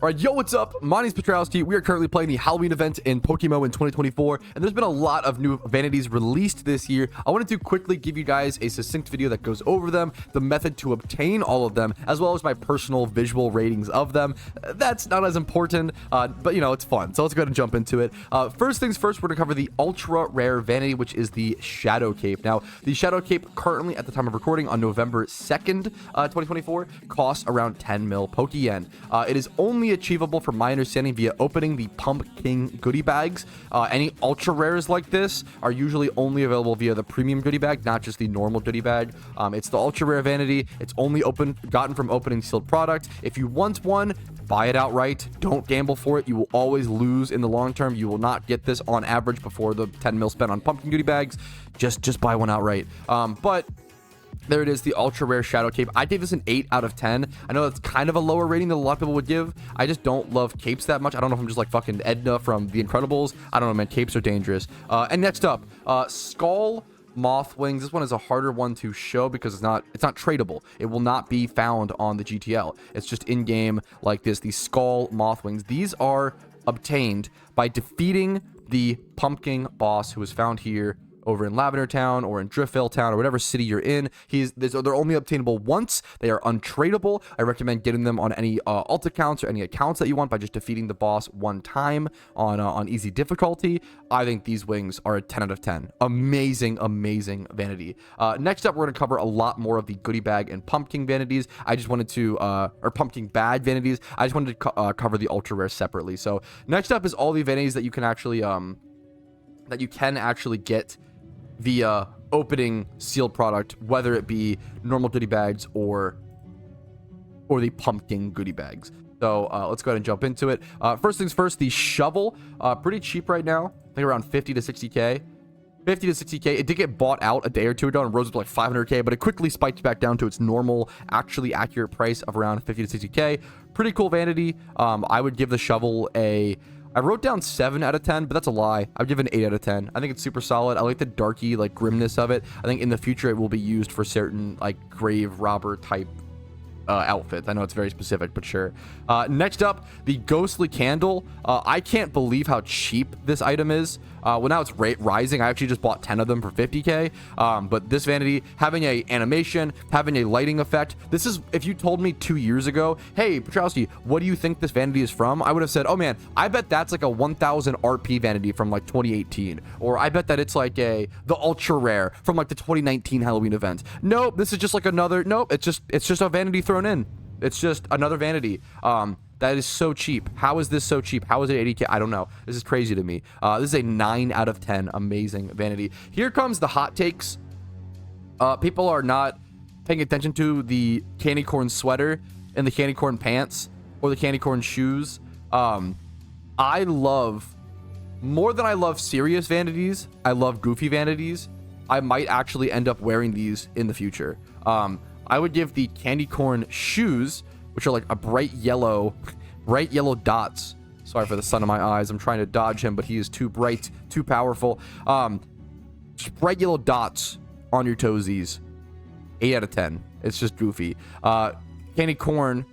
All right, yo, what's up? My name's Patrouski. We are currently playing the Halloween event in PokeMMO in 2024, and there's been a lot of new vanities released this year. I wanted to quickly give you guys a succinct video that goes over them, the method to obtain all of them, as well as my personal visual ratings of them. That's not as important, but you know, it's fun. So let's go ahead and jump into it. First things first, we're going to cover the ultra rare vanity, which is the Shadow Cape. Now, the Shadow Cape currently at the time of recording on November 2nd, 2024, costs around 10 mil Pokeyen. It is only achievable from my understanding via opening the Pumpkin goodie bags. Any ultra rares like this are usually only available via the premium goodie bag, not just the normal goodie bag. It's the ultra rare vanity. It's only gotten from opening sealed product. If you want one, buy it outright. Don't gamble for it. You will always lose in the long term. You will not get this on average before the 10 mil spent on pumpkin goodie bags. Just buy one outright. But there it is, the ultra rare Shadow Cape. I gave this an 8 out of 10. I know that's kind of a lower rating than a lot of people would give. I just don't love capes that much. I don't know if I'm just like fucking Edna from The Incredibles. I don't know, man. Capes are dangerous. And next up, Skull Moth wings. This one is a harder one to show because it's not tradable. It will not be found on the GTL. It's just in game like this. The Skull Moth wings. These are obtained by defeating the pumpkin boss who is found here over in Lavender Town or in Driftvale Town or whatever city you're in. They're only obtainable once. They are untradeable. I recommend getting them on any alt accounts or any accounts that you want by just defeating the boss one time on easy difficulty. I think these wings are a 10 out of 10. Amazing, amazing vanity. Next up, we're going to cover a lot more of the goodie bag and pumpkin vanities. I just wanted to, or pumpkin bag vanities. I just wanted to cover the ultra rare separately. So next up is all the vanities that you can actually, get via opening sealed product, whether it be normal goodie bags or the pumpkin goodie bags. So let's go ahead and jump into it. First things first, the shovel, pretty cheap right now. I think around 50 to 60k. 50 to 60k. It did get bought out a day or two ago and rose up to like 500k, but it quickly spiked back down to its normal, actually accurate price of around 50 to 60k. Pretty cool vanity. I would give the shovel I wrote down 7 out of 10, but that's a lie. I'd give it an 8 out of 10. I think it's super solid. I like the darky, like, grimness of it. I think in the future it will be used for certain, like, grave robber type outfits. I know it's very specific, but sure. Next up, the ghostly candle. I can't believe how cheap this item is. Well, now it's rising. I actually just bought 10 of them for 50k. But this vanity, having a animation, having a lighting effect. This is, if you told me 2 years ago, hey, Patrouski, what do you think this vanity is from? I would have said, oh man, I bet that's like a 1000 RP vanity from like 2018. Or I bet that it's like the ultra rare from like the 2019 Halloween event. Nope, this is just like another, nope, it's just a vanity thrown in. It's just another vanity. That is so cheap. How is this so cheap? How is it 80k? I don't know. This is crazy to me. This is a 9 out of 10. Amazing vanity. Here comes the hot takes. People are not paying attention to the candy corn sweater and the candy corn pants or the candy corn shoes. I love, more than I love serious vanities, I love goofy vanities. I might actually end up wearing these in the future. I would give the candy corn shoes, which are like a bright yellow dots. Sorry for the sun in my eyes. I'm trying to dodge him, but he is too bright, too powerful. Just bright yellow dots on your toesies. 8 out of 10. It's just goofy. Candy corn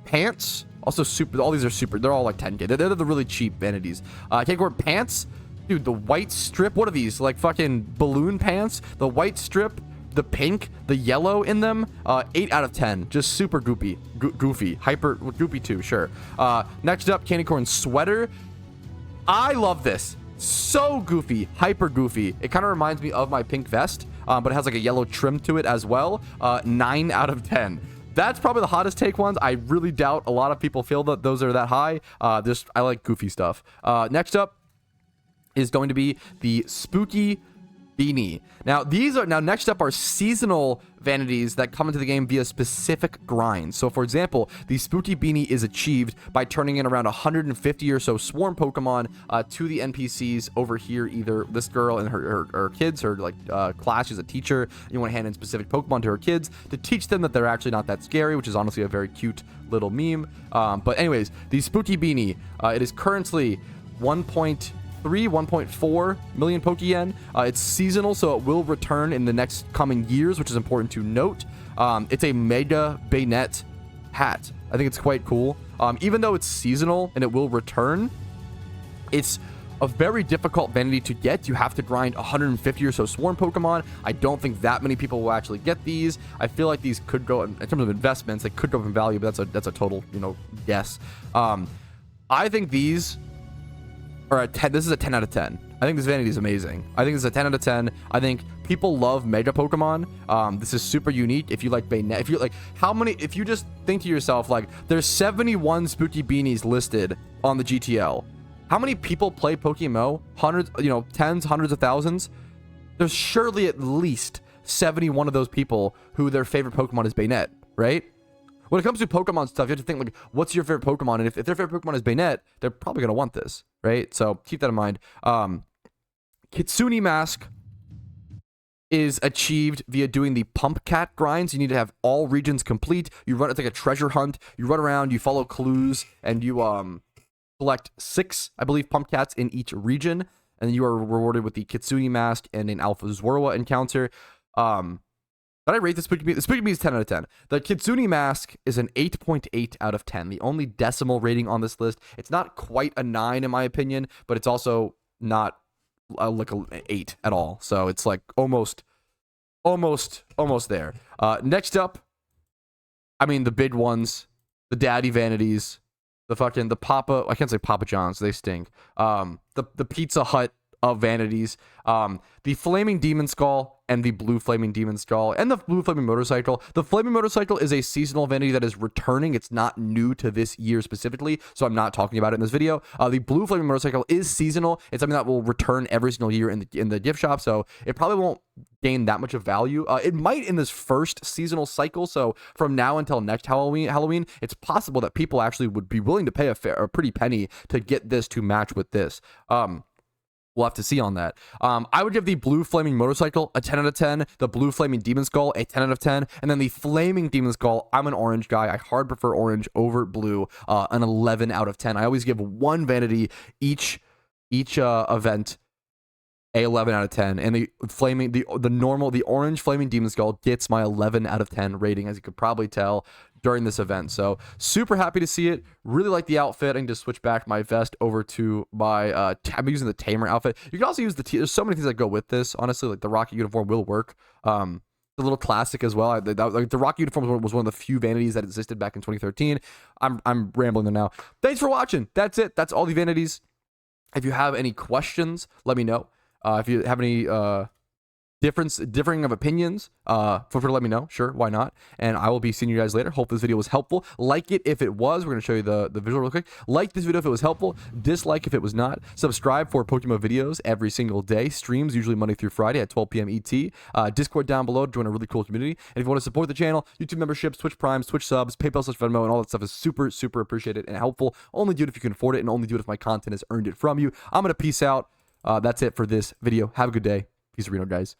pants, also super. All these are super. They're all like 10k. They're the really cheap vanities. Candy corn pants, dude. The white strip. What are these? Like fucking balloon pants? The white strip, the pink, the yellow in them. 8 out of 10. Just super goofy. Hyper goofy too, sure. Next up, candy corn sweater. I love this. So goofy. Hyper goofy. It kind of reminds me of my pink vest, but it has like a yellow trim to it as well. 9 out of 10. That's probably the hottest take ones. I really doubt a lot of people feel that those are that high. I like goofy stuff. Next up is going to be the spooky Beanie. Now next up are seasonal vanities that come into the game via specific grinds. So for example, the spooky Beanie is achieved by turning in around 150 or so swarm Pokemon to the NPCs over here, either this girl and her kids, her like class. She's a teacher, and you want to hand in specific Pokemon to her kids to teach them that they're actually not that scary, which is honestly a very cute little meme. But anyways, the spooky Beanie, it is currently 1.4 million Pokeyen. It's seasonal, so it will return in the next coming years, which is important to note. It's a Mega Bayonet hat. I think it's quite cool. Even though it's seasonal and it will return, it's a very difficult vanity to get. You have to grind 150 or so swarm Pokemon. I don't think that many people will actually get these. I feel like these could go, in terms of investments, they could go up in value, but that's a total, you know, guess. I think these are a 10. This is a 10 out of 10. I think this vanity is amazing. I think this is a 10 out of 10. I think people love Mega Pokemon. This is super unique. If you like Baynet, if you like, how many, if you just think to yourself, like, there's 71 spooky beanies listed on the GTL. How many people play PokeMMO? Hundreds, you know, tens, hundreds of thousands. There's surely at least 71 of those people who their favorite Pokemon is Baynet, right? When it comes to Pokemon stuff, you have to think, like, what's your favorite Pokemon? And if their favorite Pokemon is Baynet, they're probably going to want this, right? So keep that in mind. Kitsun Mask is achieved via doing the Pump Cat grinds. You need to have all regions complete. You run, it's like a treasure hunt. You run around, you follow clues, and you collect 6, I believe, Pump Cats in each region, and then you are rewarded with the Kitsun Mask and an Alpha Zorua encounter. But I rate the Spooky Bee. The Spooky Bee is 10 out of 10. The Kitsun Mask is an 8.8 out of 10. The only decimal rating on this list. It's not quite a 9 in my opinion, but it's also not like an 8 at all. So it's like almost there. Next up, I mean, the big ones, the Daddy Vanities, the Papa, I can't say Papa John's, they stink. The Pizza Hut of Vanities, the Flaming Demon Skull, and the Blue Flaming Demon Skull, and the Blue Flaming Motorcycle. The Flaming Motorcycle is a seasonal vanity that is returning. It's not new to this year specifically, so I'm not talking about it in this video. The Blue Flaming Motorcycle is seasonal. It's something that will return every single year in the gift shop, so it probably won't gain that much of value. It might in this first seasonal cycle, so from now until next Halloween, it's possible that people actually would be willing to pay a pretty penny to get this to match with this. We'll have to see on that. I would give the Blue Flaming Motorcycle a 10 out of 10, the Blue Flaming Demon Skull a 10 out of 10, and then the Flaming Demon Skull, I'm an orange guy. I hard prefer orange over blue, an 11 out of 10. I always give one vanity each event a 11 out of 10, and the orange Flaming Demon Skull gets my 11 out of 10 rating, as you could probably tell during this event. So super happy to see it. Really like the outfit. I need to switch back my vest over to my I'm using the Tamer outfit. You can also use there's so many things that go with this, honestly. Like the Rocket uniform will work. The little classic as well. Like the Rocket uniform was one of the few vanities that existed back in 2013. I'm rambling there now. Thanks for watching. That's it. That's all the vanities. If you have any questions, let me know. If you have any differing of opinions, feel free to let me know. Sure, why not? And I will be seeing you guys later. Hope this video was helpful. Like it if it was. We're going to show you the visual real quick. Like this video if it was helpful. Dislike if it was not. Subscribe for PokeMMO videos every single day. Streams usually Monday through Friday at 12 p.m. ET. Discord down below to join a really cool community. And if you want to support the channel, YouTube memberships, Twitch Primes, Twitch subs, PayPal/Venmo, and all that stuff is super, super appreciated and helpful. Only do it if you can afford it, and only do it if my content has earned it from you. I'm going to peace out. That's it for this video. Have a good day. Peace, Reno, guys.